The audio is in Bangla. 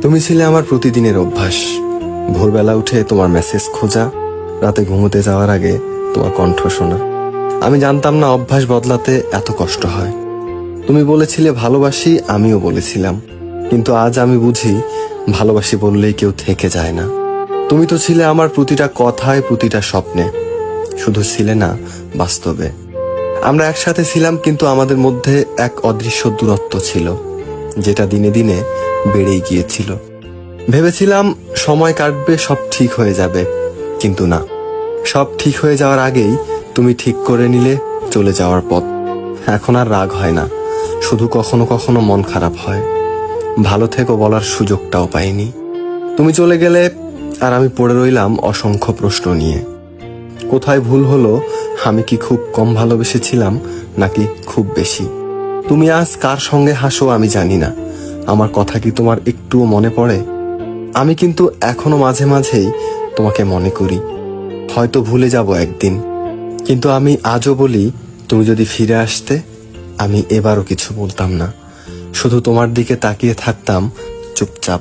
তুমি ছিলে আমার প্রতিদিনের অভ্যাস। ভোরবেলা উঠে তোমার মেসেজ খোঁজা, রাতে ঘুমোতে যাওয়ার আগে তোমার কণ্ঠ শোনা। আমি জানতাম না অভ্যাস বদলাতে এত কষ্ট হয়। তুমি বলেছিলে ভালোবাসি, আমিও বলেছিলাম, কিন্তু আজ আমি বুঝি ভালোবাসি বললেই কেউ থেকে যায় না। তুমি তো ছিলে আমার প্রতিটা কথায়, প্রতিটা স্বপ্নে, শুধু ছিলে না বাস্তবে। আমরা একসাথে ছিলাম, কিন্তু আমাদের মধ্যে এক অদৃশ্য দূরত্ব ছিল, যেটা দিনে দিনে বেড়েই গিয়েছিল। ভেবেছিলাম সময় কাটবে, সব ঠিক হয়ে যাবে, কিন্তু না। সব ঠিক হয়ে যাওয়ার আগেই তুমি ঠিক করে নিলে চলে যাওয়ার পথ। এখন আর রাগ হয় না, শুধু কখনো কখনো মন খারাপ হয়। ভালো থেকো বলার সুযোগটাও পাইনি। তুমি চলে গেলে আর আমি পড়ে রইলাম অসংখ্য প্রশ্ন নিয়ে। কোথায় ভুল হলো? আমি কি খুব কম ভালোবেসেছিলাম, নাকি খুব বেশি? তুমি আজ কার সঙ্গে হাসো আমি জানি না। আমার কথা কি তোমার একটুও মনে পড়ে? আমি কিন্তু এখনো মাঝে মাঝেই তোমাকে মনে করি। হয়তো ভুলে যাব একদিন, কিন্তু আমি আজও বলি, তুমি যদি ফিরে আসতে, আমি এবারও কিছু বলতাম না, শুধু তোমার দিকে তাকিয়ে থাকতাম চুপচাপ।